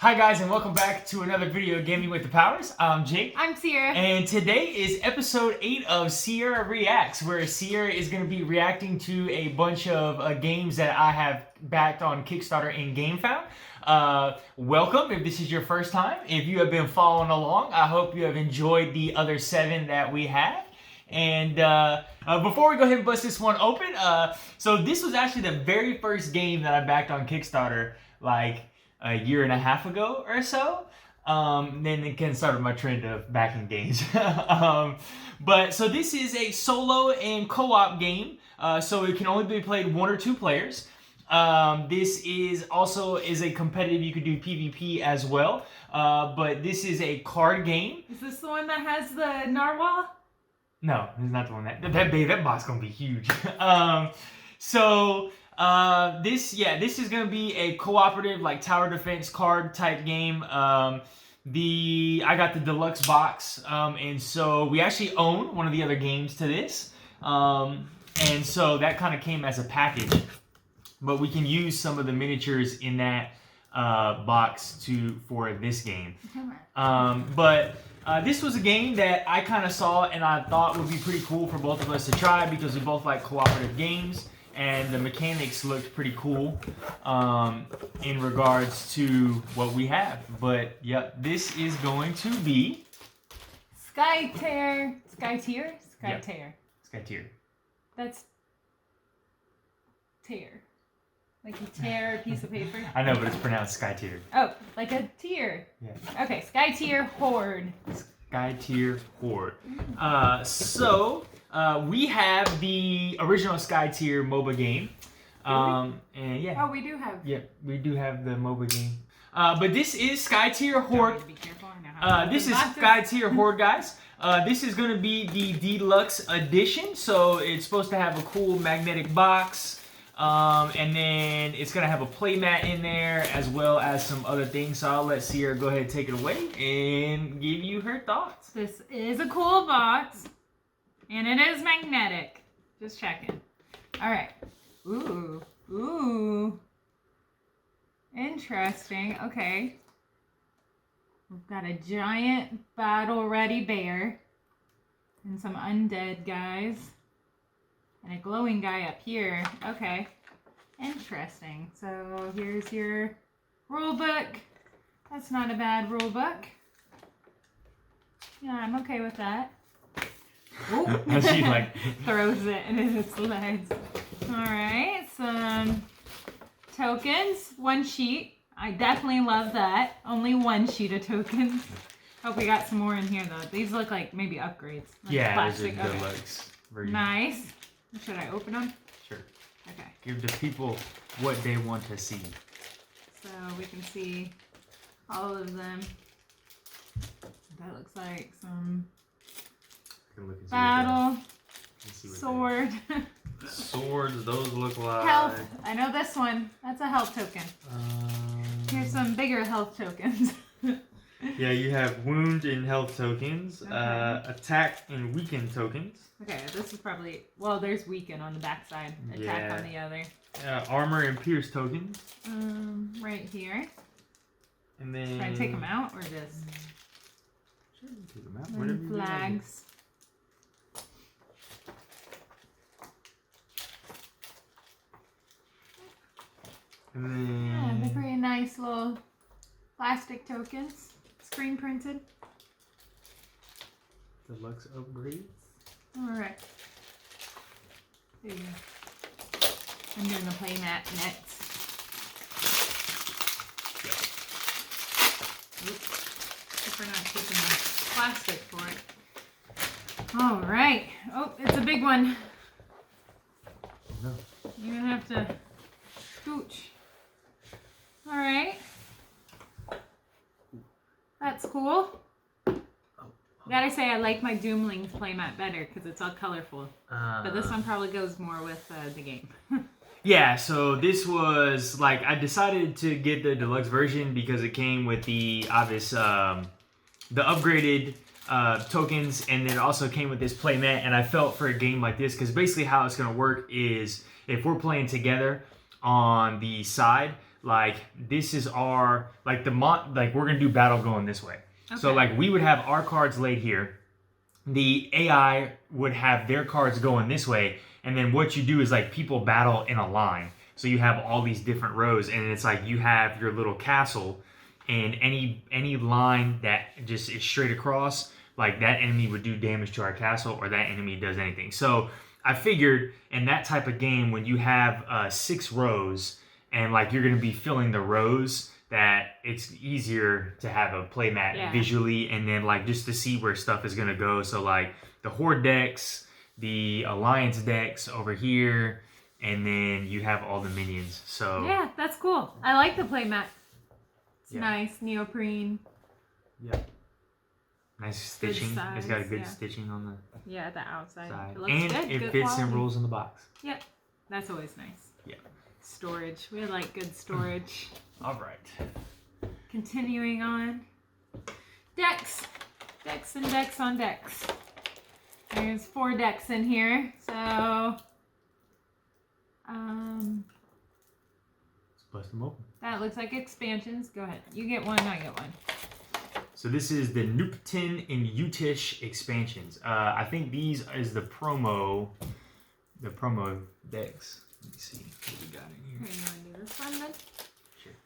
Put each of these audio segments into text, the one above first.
Hi guys, and welcome back to another video Gaming with the Powers. I'm Jake. I'm Cierra. And today is episode 8 of Cierra Reacts, where Cierra is going to be reacting to a bunch of games that I have backed on Kickstarter and GameFound. Welcome if this is your first time. If you have been following along, I hope you have enjoyed the other 7 that we have. And before we go ahead and bust this one open, so this was actually the very first game that I backed on Kickstarter, like a year and a half ago or so. Then it kind of started my trend of backing games. But so this is a solo and co-op game. So it can only be played 1 or 2 players. This is also a competitive, you could do PvP as well. But this is a card game. Is this the one that has the narwhal? No, this is not the one that box gonna be huge. This is gonna be a cooperative, like tower defense card type game. I got the deluxe box, and so we actually own one of the other games to this, and so that kind of came as a package. But we can use some of the miniatures in that box for this game. This was a game that I kind of saw and I thought would be pretty cool for both of us to try because we both like cooperative games and the mechanics looked pretty cool in regards to what we have. But yeah, this is going to be Skytear. That's tear. Like you tear a piece of paper? I know, but it's pronounced Skytear. Oh, like a tier. Yeah. Okay, Skytear Horde. Skytear Horde. We have the original Skytear MOBA game. And yeah. Oh, we do have. Yeah, we do have the MOBA game. But this is Skytear Horde. Be careful. I know This is Skytear Horde, guys. This is going to be the Deluxe edition. So it's supposed to have a cool magnetic box. And then it's going to have a playmat in there as well as some other things. So I'll let Cierra go ahead and take it away and give you her thoughts. This is a cool box. And it is magnetic. Just checking. Alright. Ooh. Interesting. Okay. We've got a giant battle-ready bear. And some undead guys. And a glowing guy up here. Okay. Interesting. So here's your rule book. That's not a bad rule book. Yeah, I'm okay with that. She like throws it in its legs. Alright, some tokens. 1 sheet. I definitely love that. Only 1 sheet of tokens. Hope we got some more in here though. These look like maybe upgrades. Like yeah, plastic. there's a deluxe version. Nice. Should I open them? Sure. Okay. Give the people what they want to see. So we can see all of them. That looks like some battle, sword. Swords, those look like... Health. I know this one. That's a health token. Here's some bigger health tokens. Yeah, you have wound and health tokens, attack and weaken tokens. Okay, this is probably... Well, there's weaken on the back side. Attack on the other. Armor and pierce tokens. Right here. And then... Should I take them out or just... Sure, you take them out. And flags. And then... Yeah, they're pretty nice little plastic tokens. Screen printed. Deluxe upgrades. Alright. There you go. I'm doing the playmat next. Oops. If we're not taking the plastic for it. Alright. Oh, it's a big one. No. You're gonna have to scooch. Alright. That's cool. Gotta say, I like my Doomlings playmat better because it's all colorful. But this one probably goes more with the game. Yeah, so this was like, I decided to get the deluxe version because it came with the obvious, the upgraded tokens, and then it also came with this playmat. And I felt for a game like this, because basically how it's going to work is if we're playing together on the side, like this is our like like we're gonna do battle going this way. Okay. So like we would have our cards laid here. The AI would have their cards going this way, and then what you do is like people battle in a line. So you have all these different rows, and it's like you have your little castle, and any line that just is straight across, like that enemy would do damage to our castle, or that enemy does anything. So I figured in that type of game, when you have 6 rows, and like you're gonna be filling the rows, that it's easier to have a playmat visually, and then like just to see where stuff is gonna go. So like the Horde decks, the Alliance decks over here, and then you have all the minions. So yeah, that's cool. I like the playmat. It's nice, neoprene. Yeah. Nice stitching. It's got a good stitching on the the outside. side. It looks and good. It good fits quality. and rolls in the box. Yep. That's always nice. Yeah. Storage. We like good storage. All right. Continuing on. Decks. Decks and decks on decks. There's 4 decks in here. So, let's bust them open. That looks like expansions. Go ahead. You get one, I get one. So this is the Nuptin and Utish expansions. I think these is the promo decks. Let me see what we got in here. Okay, you want to do this one then? Sure.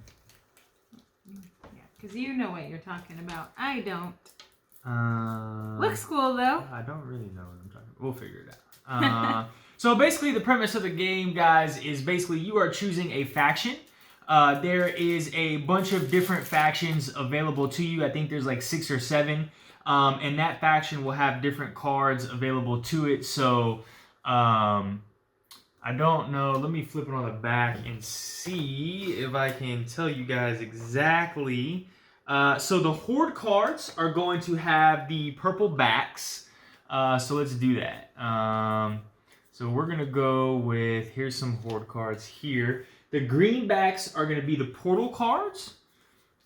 Yeah, because you know what you're talking about. I don't. Looks cool though. I don't really know what I'm talking about. We'll figure it out. So basically the premise of the game, guys, is basically you are choosing a faction. There is a bunch of different factions available to you. I think there's like 6 or 7. And that faction will have different cards available to it. So I don't know. Let me flip it on the back and see if I can tell you guys exactly. So the Horde cards are going to have the purple backs. So let's do that. So we're going to go with, here's some Horde cards here. The green backs are going to be the portal cards.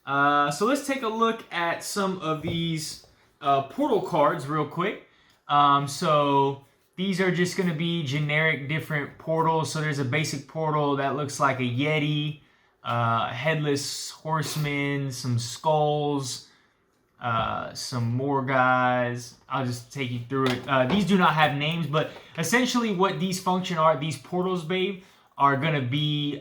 So let's take a look at some of these portal cards real quick. So these are just going to be generic different portals. So there's a basic portal that looks like a Yeti, headless horseman, some skulls, some more guys. I'll just take you through it. These do not have names, but essentially what these function are, these portals, babe, are going to be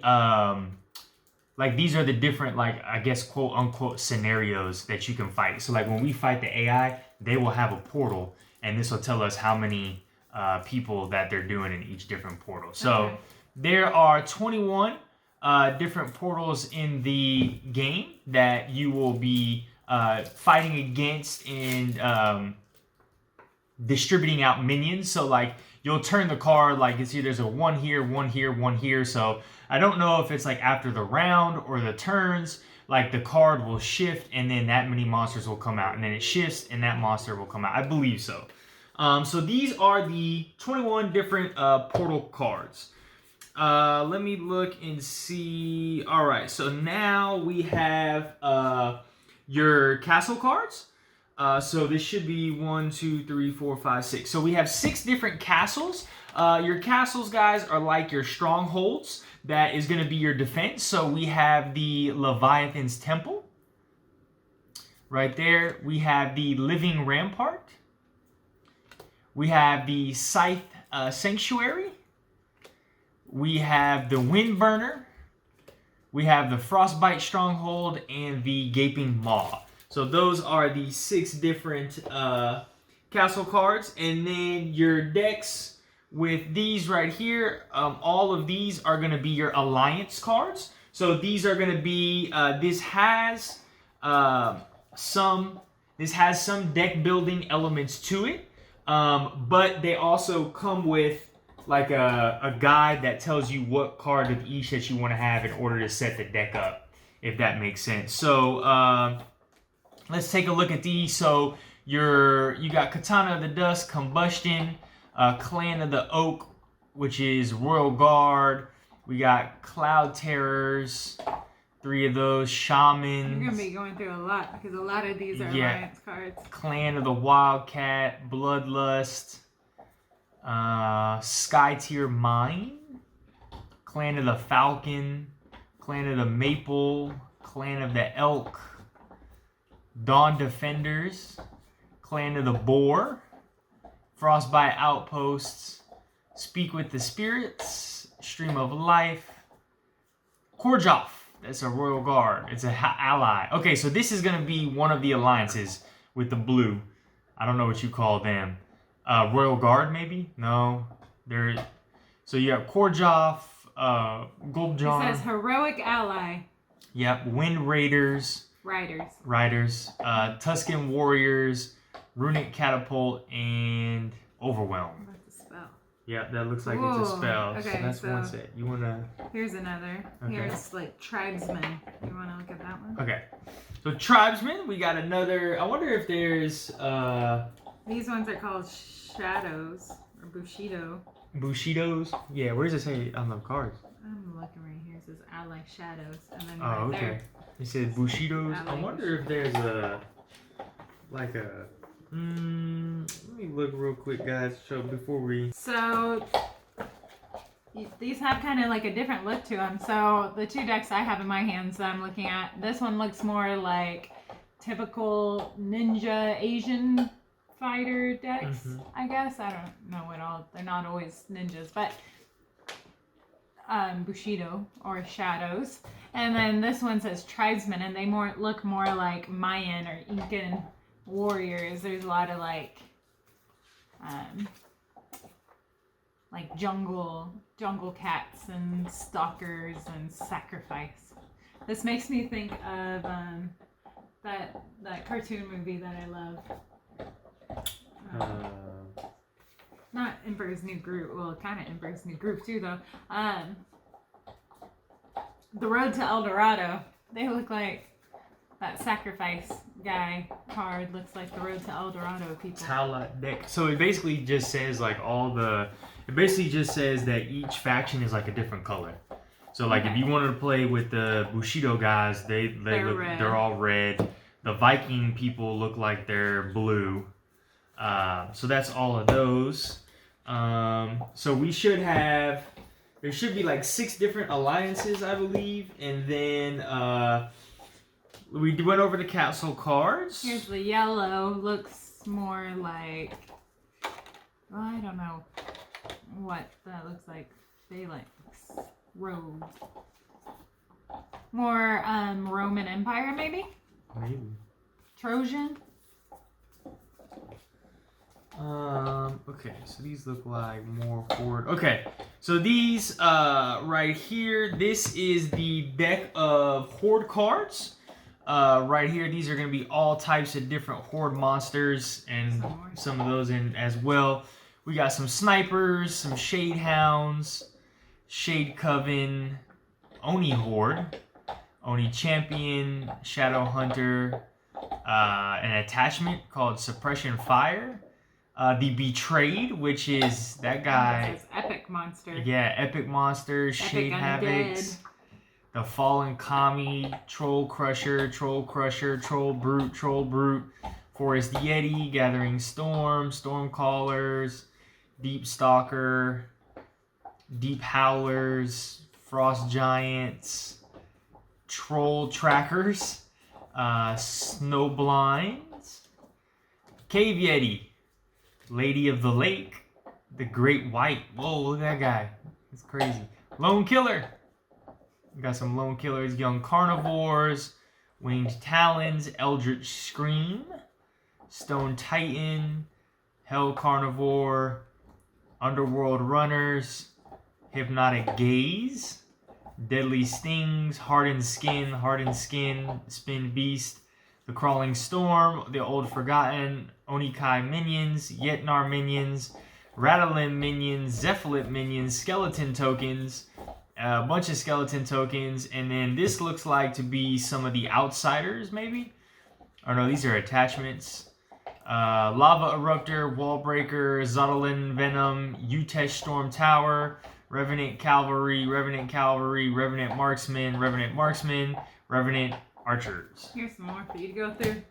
like these are the different, like, I guess, quote unquote scenarios that you can fight. So like when we fight the AI, they will have a portal, and this will tell us how many people that they're doing in each different portal. So there are 21 different portals in the game that you will be fighting against and distributing out minions. So like you'll turn the card, like you see there's a 1 here, 1 here, 1 here. So I don't know if it's like after the round or the turns, like the card will shift and then that many monsters will come out, and then it shifts and that monster will come out. I believe so. So these are the 21 different portal cards. Let me look and see. All right, so now we have your castle cards. So this should be 1, 2, 3, 4, 5, 6. So we have 6 different castles. Your castles, guys, are like your strongholds. That is going to be your defense. So we have the Leviathan's Temple. Right there. We have the Living Rampart. We have the Scythe Sanctuary. We have the Windburner. We have the Frostbite Stronghold and the Gaping Maw. So those are the 6 different castle cards. And then your decks with these right here, all of these are going to be your alliance cards. So these are going to be, this has some deck building elements to it. But they also come with like a guide that tells you what card of each that you want to have in order to set the deck up, if that makes sense. So let's take a look at these. So you got Katana of the Dusk, Combustion, Clan of the Oak, which is Royal Guard. We got Cloud Terrors, 3 of those, Shamans. You're going to be going through a lot because a lot of these are alliance cards. Clan of the Wildcat, Bloodlust, Skytear Mine, Clan of the Falcon, Clan of the Maple, Clan of the Elk, Dawn Defenders, Clan of the Boar, Frostbite Outposts, Speak with the Spirits, Stream of Life, Korjoff. That's a Royal Guard. It's an ally. Okay, so this is going to be one of the alliances with the blue. I don't know what you call them. Royal Guard, maybe? No. They're... So you have Korjoff, Gulbjarn. It says Heroic Ally. Yep. Wind Raiders. Riders. Tuscan Warriors, Runic Catapult, and Overwhelm. That's a spell. Yep, that looks like it's a spell. Okay, so that's one set. You want to... Here's another. Okay. Here's like Tribesmen. You want to look at that one? Okay. So Tribesmen, we got another... I wonder if there's... These ones are called Shadows, or Bushido. Bushidos? Yeah, where does it say on the cards? I'm looking right here. It says Ally Shadows. And then Oh, okay. there. It says Bushidos. Ally I wonder if there's a... Like a... let me look real quick, guys, so before we... So, these have kind of like a different look to them. So, the two decks I have in my hands that I'm looking at, this one looks more like typical ninja Asian fighter decks, I guess. I don't know at all. They're not always ninjas, but Bushido or Shadows. And then this one says Tribesmen, and they look more like Mayan or Incan warriors. There's a lot of like jungle cats and stalkers and sacrifice. This makes me think of that cartoon movie that I love. Not Emperor's New Groove. Well, kind of Emperor's New Groove too, though. The Road to El Dorado. They look like that sacrifice guy card. Looks like the Road to El Dorado people. Tala deck. So it basically just says like all the. It basically just says that each faction is like a different color. So like if you wanted to play with the Bushido guys, they're all red. The Viking people look like they're blue. So that's all of those. So we should have, there should be like 6 different alliances, I believe. And then we went over the castle cards. Here's the yellow. Looks more like, well, I don't know what that looks like. Phalanx robe. More Roman Empire, maybe? Maybe. Trojan? Okay, so these look like more Horde. Okay, so these right here, this is the deck of Horde cards. Right here, these are going to be all types of different Horde monsters and some of those in as well. We got some snipers, some Shade Hounds, Shade Coven, Oni Horde, Oni Champion, Shadow Hunter, an attachment called Suppression Fire. The Betrayed, which is that guy. It says Epic Monster. Yeah, Epic Monster, Shade Havocs, the Fallen Kami, Troll Crusher, Troll Brute, Forest Yeti, Gathering Storm, Storm Callers, Deep Stalker, Deep Howlers, Frost Giants, Troll Trackers, Snow Blinds, Cave Yeti, Lady of the Lake, the Great White. Whoa, look at that guy. It's crazy. Lone Killer. We got some Lone Killers. Young Carnivores, Winged Talons, Eldritch Scream, Stone Titan, Hell Carnivore, Underworld Runners, Hypnotic Gaze, Deadly Stings, Hardened Skin, Spin Beast, the Crawling Storm, the Old Forgotten, Onikai minions, Yetnar minions, Rattling minions, Zephylit minions, Skeleton tokens, a bunch of skeleton tokens, and then this looks like to be some of the outsiders, maybe? Or no, these are attachments. Lava Eruptor, Wallbreaker, Zodalin Venom, Utesh Storm Tower, Revenant Cavalry, Revenant Marksman, Revenant Archers. Here's some more for you to go through.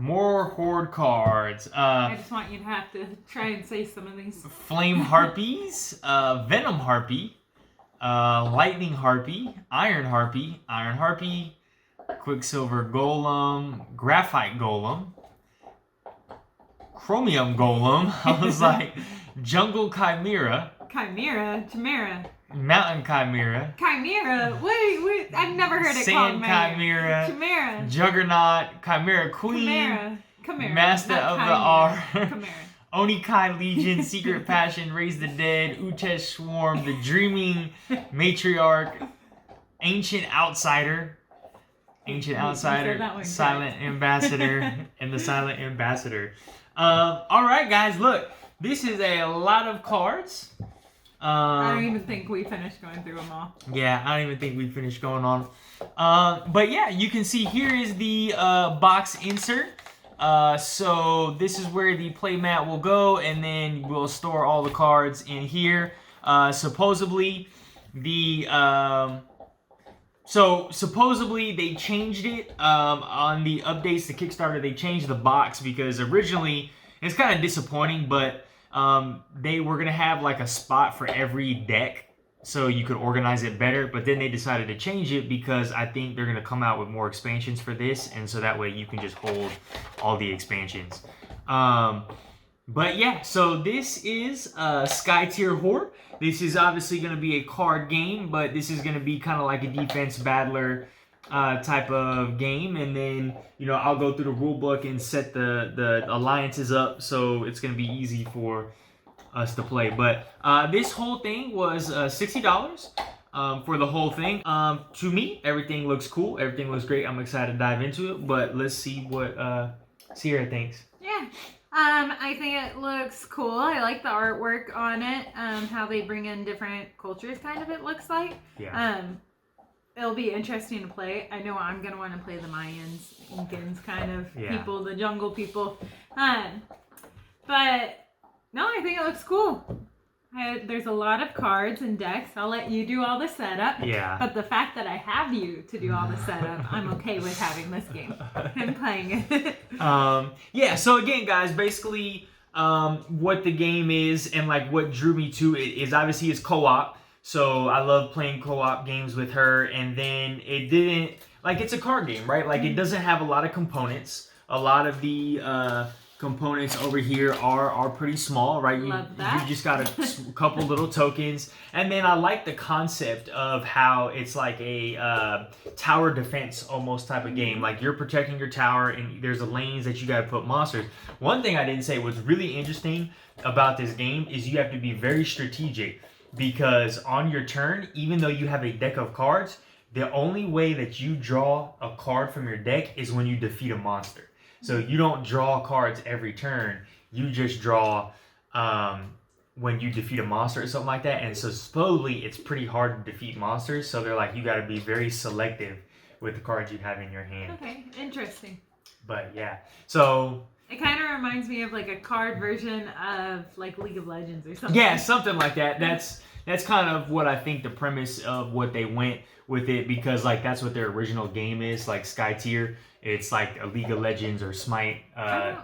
More Horde cards. I just want you to have to try and say some of these. Flame Harpies, Venom Harpy, Lightning Harpy, Iron Harpy, Quicksilver Golem, Graphite Golem, Chromium Golem. I was like, Jungle Chimera. Chimera? Mountain Chimera. Chimera? Wait, I've never heard it Sand called Chimera. Chimera. Juggernaut, Chimera Queen. Chimera. Master of the R. Chimera. Onikai Legion, Secret Passion, Raise the Dead, Utesh Swarm, The Dreaming Matriarch, Ancient Outsider, Silent Ambassador, and the Silent Ambassador. Alright guys, look, this is a lot of cards. I don't even think we finished going through them all. Yeah, I don't even think we finished going on. But yeah, you can see here is the box insert. So this is where the playmat will go, and then we'll store all the cards in here. Supposedly they changed it on the updates to Kickstarter. They changed the box because originally it's kind of disappointing, but they were gonna have like a spot for every deck so you could organize it better, but then they decided to change it because I think they're gonna come out with more expansions for this, and so that way you can just hold all the expansions. But yeah, so this is Skytear Horde. This is obviously gonna be a card game, but this is gonna be kind of like a defense battler type of game, and then I'll go through the rule book and set the alliances up, so it's gonna be easy for us to play. But this whole thing was $60 for the whole thing. To me, everything looks cool, everything looks great. I'm excited to dive into it, but let's see what Cierra thinks. Yeah, I think it looks cool. I like the artwork on it, how they bring in different cultures, kind of, it looks like. Yeah. It'll be interesting to play. I know I'm going to want to play the Mayans, Incans kind of people, the jungle people. But no, I think it looks cool. There's a lot of cards and decks. I'll let you do all the setup. Yeah. But the fact that I have you to do all the setup, I'm okay with having this game and playing it. Yeah, so again, guys, basically what the game is and like what drew me to it is obviously it's co-op. So I love playing co-op games with her, and then it didn't, like, it's a card game, right? Like, it doesn't have a lot of components. A lot of the components over here are pretty small, right? You just got a couple little tokens. And then I like the concept of how it's like a tower defense almost type of game. Like, you're protecting your tower, and there's lanes that you got to put monsters. One thing I didn't say was really interesting about this game is you have to be very strategic. Because on your turn, even though you have a deck of cards, the only way that you draw a card from your deck is when you defeat a monster. So you don't draw cards every turn. You just draw when you defeat a monster or something like that. And so supposedly it's pretty hard to defeat monsters. So they're like, you got to be very selective with the cards you have in your hand. Okay, interesting. But yeah, so... It kind of reminds me of like a card version of like League of Legends or something. Yeah, something like that. That's kind of what I think the premise of what they went with it, because like that's what their original game is, like Skytear. It's like a League of Legends or Smite. I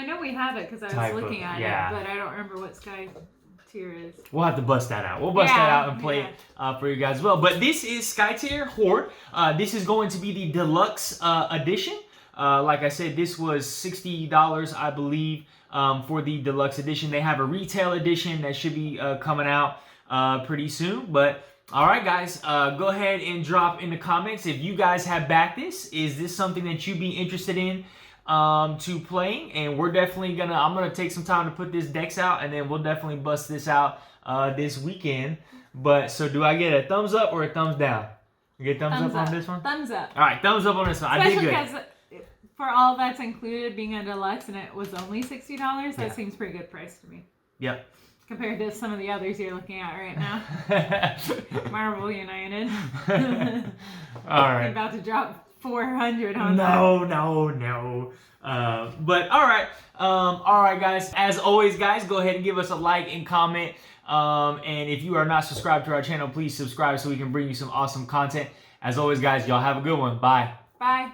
know we have it because I was looking at it, but I don't remember what Skytear is. We'll have to bust that out. We'll bust that out and play it for you guys as well. But this is Skytear Horde. This is going to be the deluxe edition. Like I said, this was $60, I believe, for the deluxe edition. They have a retail edition that should be coming out pretty soon. But all right, guys, go ahead and drop in the comments if you guys have backed this. Is this something that you'd be interested in to playing? And we're definitely I'm gonna take some time to put this decks out, and then we'll definitely bust this out this weekend. But so do I get a thumbs up or a thumbs down? You get thumbs up on this one? Thumbs up. All right, thumbs up on this one. Especially I did good. For all that's included, being a deluxe, and it was only $60, that seems pretty good price to me. Yep. Compared to some of the others you're looking at right now. Marvel United. All right. You're about to drop 400 on that. No. But all right, guys. As always, guys, go ahead and give us a like and comment. And if you are not subscribed to our channel, please subscribe so we can bring you some awesome content. As always, guys, y'all have a good one. Bye. Bye.